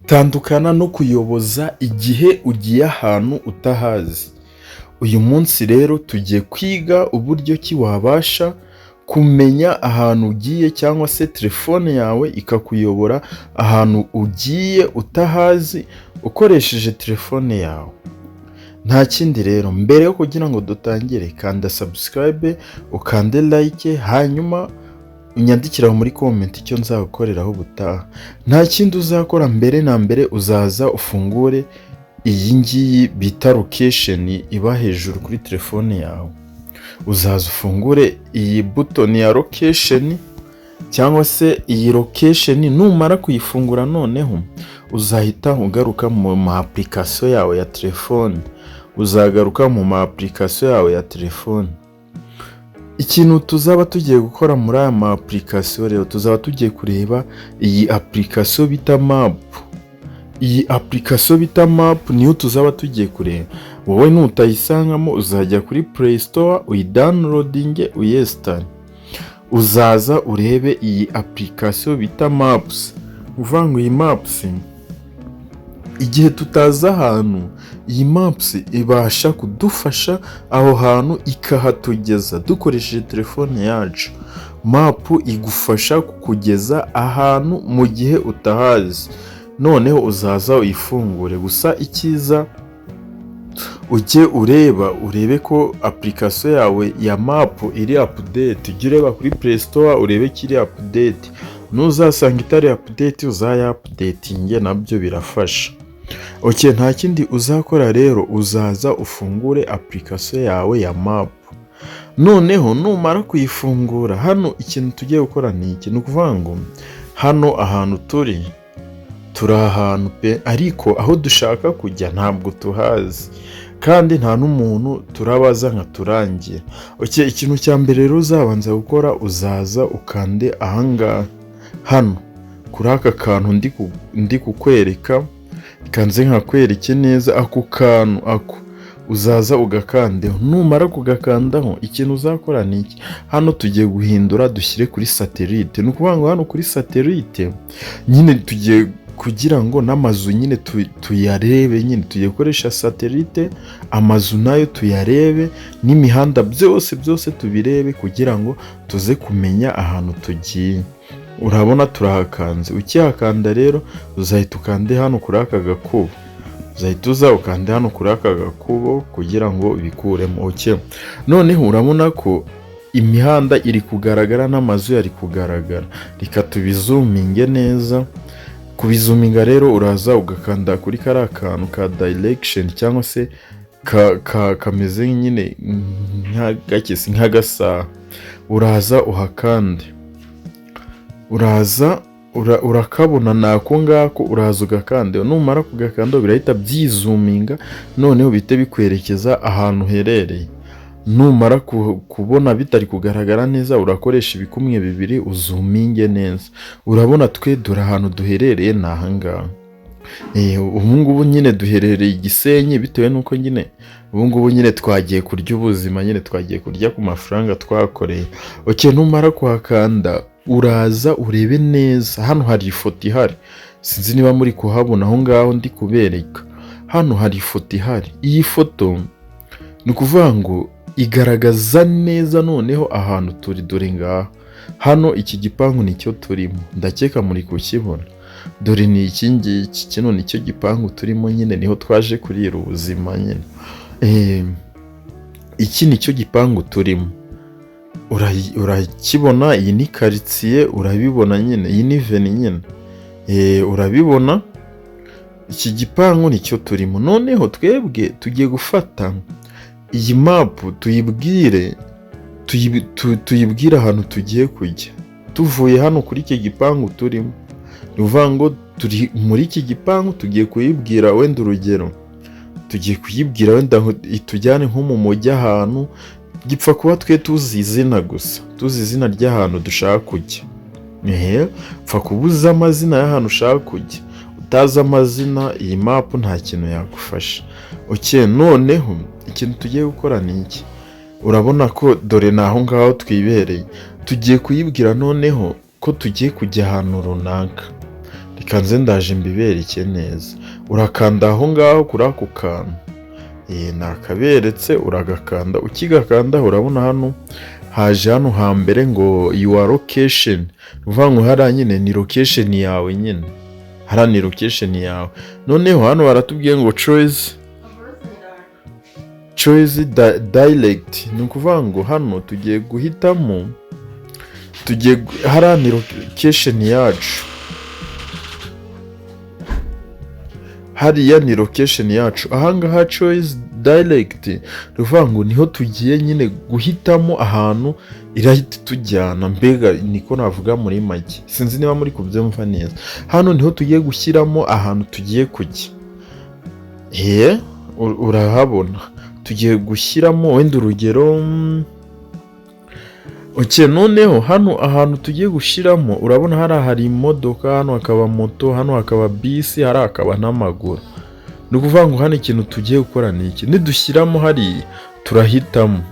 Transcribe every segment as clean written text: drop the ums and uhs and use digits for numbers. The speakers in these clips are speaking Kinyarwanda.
Tandukana no kuyoboza igihe ugiye ahantu utahazi. Uyu munsi rero tugiye kwiga uburyo ki wabasha kumenya ahantu ugiye cyangwa se telefone yawe ikakuyobora ahantu ugiye utahazi ukoresheje telefone yawe. Nta kindi rero, mbere yo kugira ngo dutangire kanda subscribe, ukande like, hanyuma unyandikira muri comment icyo nzagukoreraho ubutaha. Nta kindi uzakora, mbere na mbere uzaza ufungure iyi ngiyi bita location iba hejuru kuri telefone yawe. Uzaza ufungure iyi button ya location cyangwa se iyi location, numara kuyifungura noneho uzahita ugaruka mu application yawe ya telefone. Uzagaruka mu application yawe ya telefone. Ikintu tuzaba tugiye gukora muri aya ma application rero, tuzaba tugiye kureba iyi application bita map. Iyi application bita map niyo tuzaba tugiye kureba. Wowe nutayisangamo uzajya kuri Play Store uyidownloadinge uyinstall. Uzaza urebe iyi application bita maps. Uvuga iyi maps, igihe tutaza ahantu, iyi maps ibasha kudufasha aho hantu ikahatugeza dukoresheje telefone yacu. Map igufasha kukugeza ahantu mu gihe utahazi. Noneho uzaza uyifungure, gusa ikiza ujye urebe ko application yawe ya map iri update. Ujye ureba kuri Play Store urebe kiri update. Nuzasanga itari update uzaya updating, nabyo birafasha. Okay, nta kindi uzakora rero, uzaza ufungure application yawe ya map. Noneho numara kuyifungura, hano ikintu tugiye gukora ni iki, ni ukuvuga ngo hano ahantu turi ahantu pe, ariko aho dushaka kujya ntabwo tuhazi kandi nta n'umuntu turabaza nka turangira. Okay, ikintu cya mbere rero uzabanza gukora, uzaza ukande ahangaha hano kuri aka kantu ndi kukwereka, kanze nkakwereke neza ako kantu ako, uzaza ugakandeho. Numara kugakandaho, ikintu uzakora ni iki, hano tugiye guhindura dushyire kuri satellite. Ni ukuvuga ngo hano kuri satellite nyine tugiye kugira ngo n'amazu nyine tuyarebe, nyine tugiye gukoresha satellite, amazu nayo tuyarebe, n'imihanda byose tubirebe kugira ngo tuze kumenya ahantu tugiye. Urabona turahakanze. Ukihakanda rero uzahita ukande hano kuri aka gakubo. Uzahita uza ukande hano kuri aka gakubo kugira ngo bikuremo. Okay, noneho urabona ko imihanda iri kugaragara n'amazu yari kugaragara. Reka tubizuminge neza. Kubizuminga rero uraza ugakanda kuri kariya kantu ka direction cyangwa se kameze nyine nk'agakesi nk'agasaha. Uraza uhakande. Uraza urakabona nako ngako, uraza ugakande. Numara kugakanda birahita byizuminga, noneho bite bikwerekeza ahantu herereye. Numara kubona bitari kugaragara neza, urakoresha ibikumwe bibiri uzuminge neza. Urabona twe dore ahantu duherereye ni ahangaha. Ubu ngubu nyine duherereye Gisenyi, bitewe nuko nyine ubu ngubu nyine twagiye kurya ubuzima, nyine twagiye kurya ku mafaranga twakoreye. Okay, numara kuhakanda uraza urebe neza, hano hari ifoto ihari, sinzi niba muri kuhabona aho ngaho ndi kubereka. Hano hari ifoto ihari. Iyi foto ni ukuvuga ngo igaragaza neza noneho ahantu turi, dore ngaha. Hano iki gipangu nicyo turimo, ndakeka muri kukibona. Dore ni iki ngiki, kino nicyo gipangu turimo, nyine niho twaje kurira ubuzima nyine. Iki nicyo gipangu turimo. Urakibona, iyi ni quartier, urabibona nyine, iyi ni veni nyine. Urabibona, iki gipangu nicyo turimo. Noneho twebwe tugiye gufata iyi map tuyibwire ahantu tugiye kujya. Tuvuye hano kuri iki gipangu turimo, ni ukuvuga ngo turi muri iki gipangu, tugiye kuyibwira wenda urugero, tugiye kuyibwira wenda itujyane nko mu mujyi ahantu. Gipfa kuba twe tuzi izina gusa, tuzi izina ry'ahantu dushaka kujya. Pfa kubuza amazina y'ahantu ushaka kujya. Utazi amazina, iyi map nta kintu yagufasha. Okay, noneho ikintu tugiye gukora ni iki, urabona ko dore naho ngaho twibereye. Tugiye kuyibwira noneho ko tugiye kujya ahantu runaka. kanze ndaje mbibereke neza. Urakanda aho ngaho kuri ako kantu, nakaberetse uragakanda, ukigakanda urabona hano haje hano hambere ngo your location, uvuga ngo hariya nyine ni location yawe nyine, hariya ni location yawe. Noneho hano baratubwiye ngo choose direct, ni ukuvuga ngo hano tugiye guhitamo, hariya ni location yacu, hariya ni location yacu. Ahangaha choice direct ruvuga ngo niho tugiye nyine guhitamo ahantu irahita tujyana, mbega niko navuga muri make, sinzi niba muri kubyumva neza. Hano niho tugiye gushyiramo ahantu tugiye kujya, urahabona tugiye gushyiramo wenda urugero. Noneho hano ahantu tugiye gushyiramo urabona hari imodoka, hano hakaba moto, hano hakaba bisi, hari hakaba n'amaguru. Ni ukuvuga ngo hano ikintu tugiye gukora ni iki, nidushyiramo hariya turahitamo,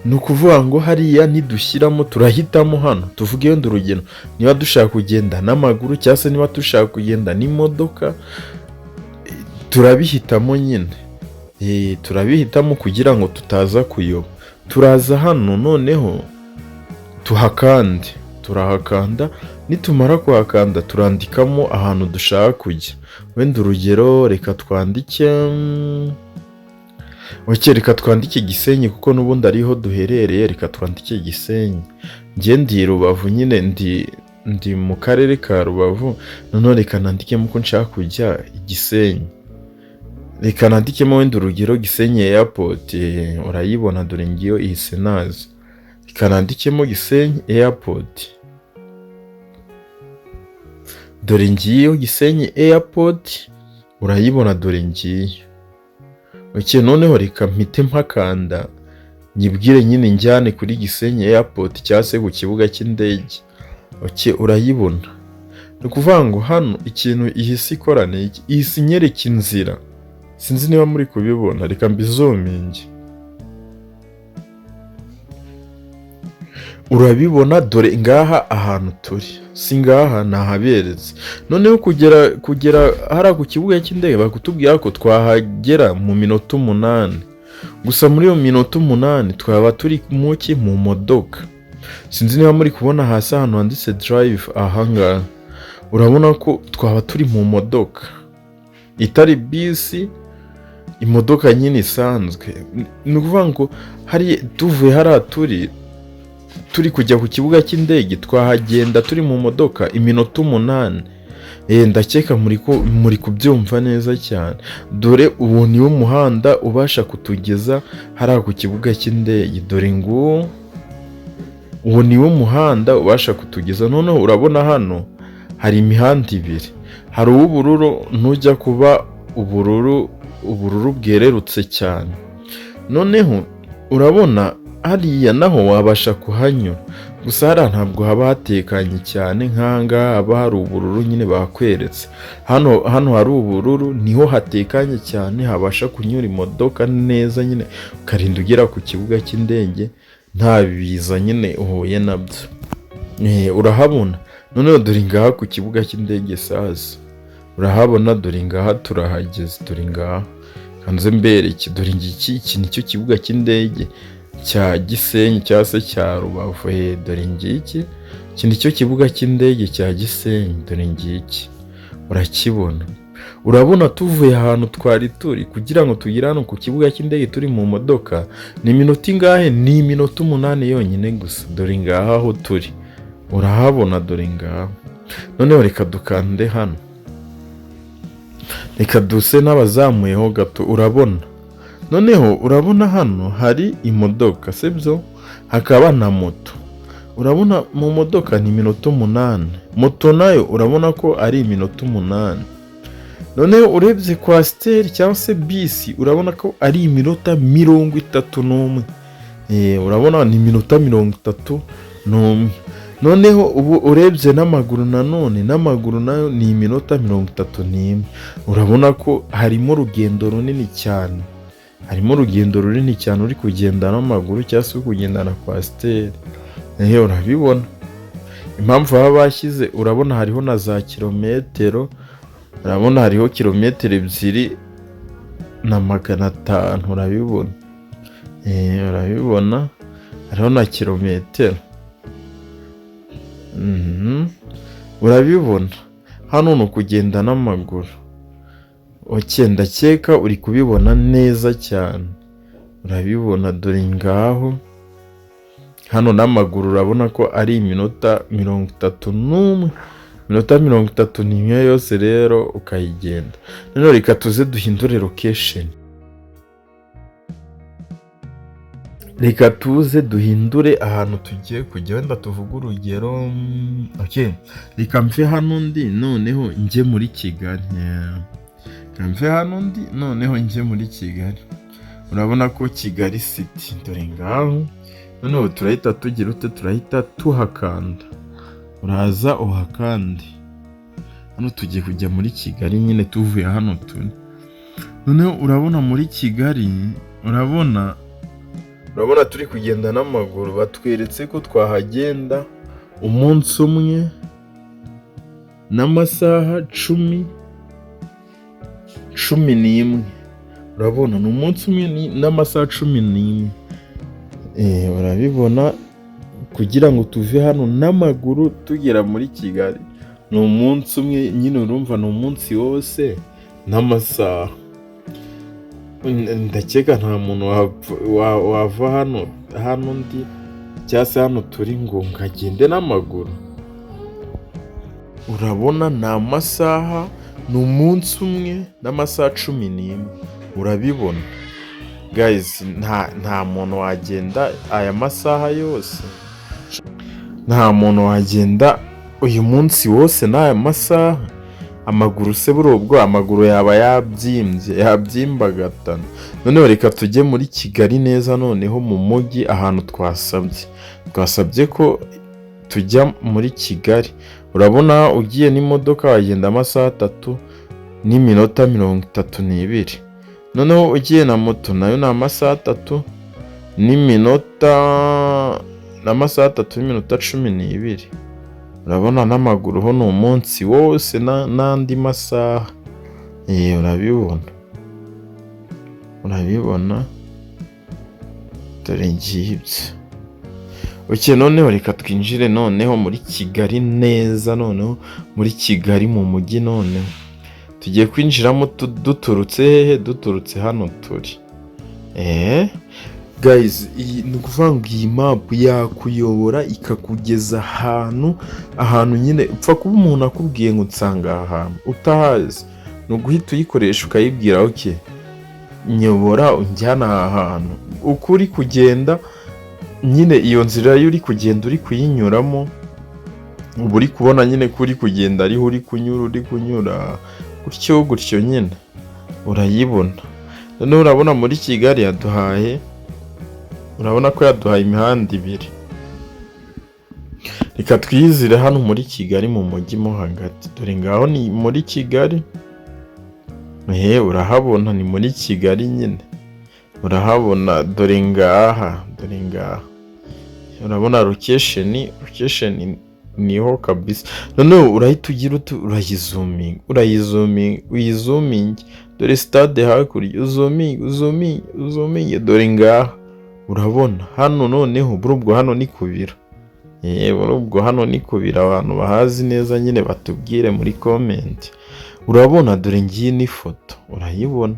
ni ukuvuga ngo hariya nidushyiramo turahitamo hano, tuvuge wenda urugero niba dushaka kugenda n'amaguru cyangwa se niba dushaka kugenda n'imodoka, turabihitamo nyine, turabihitamo kugira ngo tutaza kuyoba. Turaza hano noneho turahakanda, nitumara kuhakanda turandikamo ahantu dushaka kujya. Wenda urugero reka twandike Gisenyi kuko n'ubundi ariho duherereye, reka twandike Gisenyi. Njye ndi Rubavu nyine, ndi mu karere ka Rubavu, noneho reka nandikemo ko nshaka kujya Gisenyi, reka nandikemo wenda urugero Gisenyi airport, urayibona dore ngiyo ihise naza. Reka nandikemo Gisenyi airport, dore ngiyo Gisenyi airport, urayibona dore ngiyo. Noneho reka mpite mpakanda nyibwire nyine njyane kuri Gisenyi airport cyangwa se ku kibuga cy'indege. Urayibona, ni ukuvuga ngo hano ikintu ihise ikora ni iki, ihise inyereka inzira. Sinzi niba muri kubibona, reka mbizominge. Urabibona dore ngaha ahantu turi, si ngaha nahaberetse. Noneho kugera hariya ku kibuga cy'indege bakutubwira ko twahagera mu minota 8, gusa muri iyo minota 8 twaba turi mu modoka. Sinzi niba muri kubona hasi ahantu handitse drive, ahangaha urabona ko twaba turi mu modoka itari bisi, imodoka nyine isanzwe. Ni ukuvuga ngo tuvuye hariya turi kujya ku kibuga cy'indege, twahagenda turi mu modoka iminota 8. Ndakeka muri kubyumva neza cyane. Dore ubu niwo muhanda ubasha kutugeza hariya ku kibuga cy'indege, dore nguwo ubu niwo muhanda ubasha kutugeza. Noneho urabona hano hari imihanda ibiri, hari uw'ubururu ntujya kuba ubururu bwererutse cyane. Noneho urabona hariya naho wabasha kuhanyura, gusa hariya ntabwo haba hatekanye cyane nk'ahangaha haba hari ubururu nyine bakweretse. Hano hari ubururu niho hatekanye cyane, habasha kunyura imodoka neza nyine, ukarinda ugera ku kibuga cy'indege nta biza nyine uhuye nabyo. Urahabona noneho dore ngaha ku kibuga cy'indege sasa, urahabona dore ngaha turahageze, dore ngaha kanze mbereke, dore iki nicyo kibuga cy'indege cya Gisenyi cyangwa se cya Rubavu. Dore ngiki, iki nicyo kibuga cy'indege cya Gisenyi, dore ngiki urakibona. Urabona tuvuye ahantu twari turi kugira ngo tugire hano ku kibuga cy'indege turi mu modoka ni iminota ingahe? Ni iminota 8 yonyine gusa. Dore ngaha aho turi urahabona, dore ngaha. Noneho reka dukande hano, reka duse n'abazamuyeho gato, urabona. Noneho urabona hano hari imodoka sibyo, hakaba na moto. Urabona mu modoka ni iminota 8, moto nayo urabona ko ari iminota 8. Noneho urebye kwasiteri cyangwa se bisi urabona ko ari iminota 31. Urabona ni iminota 31. Noneho ubu urebye n'amaguru nanone, n'amaguru nayo ni iminota 31. Urabona ko harimo urugendo runini cyane, uri kugenda n'amaguru cyangwa se uri kugenda na kwasiteri. Urabibona impamvu baba bashyize, urabona hariho na za kilometero, urabona hariho kilometero 2,500, urabibona. Urabibona hariho na kilometero. Urabibona hano ni ukugenda n'amaguru. Ndakeka uri kubibona neza cyane. Urabibona dore ngaho hano n'amaguru urabona ko ari iminota 31, minota 31 yose rero ukayigenda. None reka tuze duhindure location. Reka tuze duhindure ahantu tugiye kujya, wenda tuvuga urugero. Reka mve hano ndi noneho njye muri Kigali. Muri Kigali. Urabona ko Kigali City dore ngaho. Noneho turahita tugira ute, turahita tuhakanda. Uraza uhakande. Hano tugiye kujya muri Kigali nyine tuvuye hano turi. Noneho urabona muri Kigali, urabona turi kugenda n'amaguru. Batweretse ko twahagenda umunsi umwe n'amasaha 11. Urabona ni umunsi umwe n'amasaha 11. Urabibona kugira ngo tuve hano n'amaguru tugera muri Kigali ni umunsi umwe nyine, urumva ni umunsi wose n'amasaha. Ndakeka nta muntu wava hano ndi cyangwa se hano turi ngo ngagende n'amaguru. Urabona ni amasaha, ni umunsi umwe n'amasaha 11. Urabibona guys, nta muntu wagenda aya masaha yose, nta muntu wagenda uyu munsi wose n'aya masaha. Amaguru se burubwo amaguru yaba yabyimbagatana. Noneho reka tujye muri Kigali neza, noneho mu mujyi ahantu twasabye ko tujya muri Kigali. Urabona ugiye n'imodoka wagenda amasaha 3 n'iminota 32. Noneho ugiye na moto nayo ni amasaha 3 n'iminota 12. Urabona n'amaguru ho ni umunsi wose n'andi masaha. Urabibona dore ngibyo. Noneho reka twinjire noneho muri Kigali neza, noneho muri Kigali mu mujyi. Noneho tugiye kwinjiramo duturutse hehe? Duturutse hano turi. Guys, ni ukuvuga ngo iyi map yakuyobora ikakugeza ahantu nyine upfa kuba umuntu akubwiye ngo nsanga ahantu utahazi, ni uguhita uyikoresha ukayibwira nyobora unjyana aha hantu. Uko uri kugenda nyine iyo nzira yo uri kugenda uri kuyinyuramo, uba uri kubona nyine ko uri kugenda ariho uri kunyura gutyo nyine urayibona. Noneho urabona muri Kigali urabona ko yaduhaye imihanda 2. Reka twizire hano muri Kigali mu mujyi mo hagati. Dore ngaho ni muri Kigali. Urahabona ni muri Kigali nyine. Urahabona dore ngaha. Urabona location niho kabisa. Noneho urahita ugira uyizooming. Dore stade hakurya, uzooming. Dore ngaha urabona hano. Noneho burubwo hano ni kubira. Hano ni kubira. Abantu bahazi neza nyine batubwire muri comment. Urabona dore ngiyi ni foto. Urayibona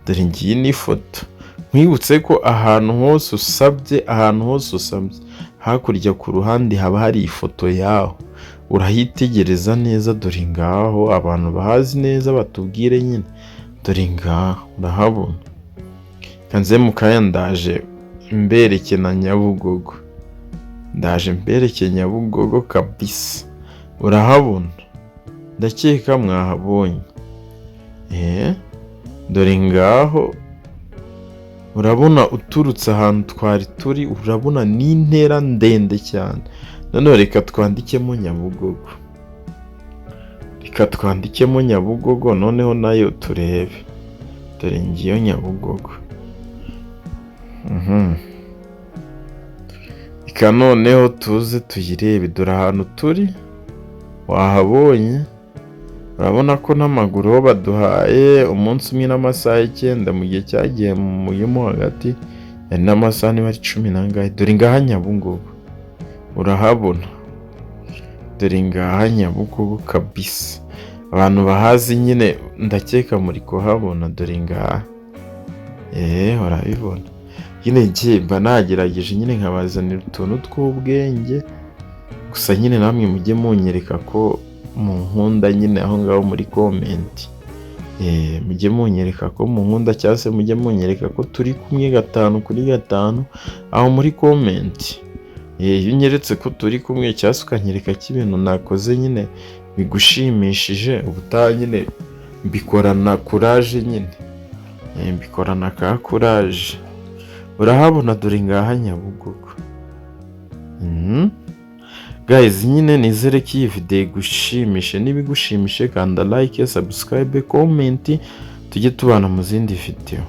dore ngiyi ni foto. Nkwibutse ko ahantu hose usabye hakurya ku ruhande haba hari ifoto yaho. Urahitegereza neza. Dore ngaho abantu bahazi neza batubwire nyine. Dore ngaho urahabona. Kanze mukaya ndaje mbereke na Nyabugogo. Kabisa. Urahabona. Ndakeka mwahabonye. Dore ngaho urabona uturutse ahantu twari turi, urabona ni intera ndende cyane. Noneho reka twandikemo Nyabugogo. Noneho nayo turebe. Dore ngiyo Nyabugogo. reka noneho tuze tuyirebe, dore ahantu turi wahabonye, urabona ko n'amaguru ho baduhaye umunsi umwe n'amasaha 9, mu gihe cyagiye muyemo hagati yari n'amasaha niba ari 10 nangahe. Dore ngaha Nyabugogo urahabona, dore ngaha Nyabugogo kabisa, abantu bahazi nyine ndakeka muri kuhabona, dore ngaha urabibona nyine. Njye mba nagerageje nyine nkabazanira utuntu tw'ubwenge, gusa nyine namwe mujye munyereka ko munkunda nyine aho ngaho muri komenti, mujye munyereka ko munkunda, cyangwa se mujye munyereka ko turi kumwe 5 kuri 5 aho muri komenti. Iyo unyeretse ko turi kumwe, cyangwa se ukanyereka ko ibintu nakoze nyine bigushimishije, ubutaha nyine mbikorana courage nyine, mbikorana ka courage. Urahabona dore ngaha Nyabugogo. Guys, nyine nizere ko iyi video igushimishe, nibigushimishe kanda like, subscribe, comment, tujye tubana mu zindi video.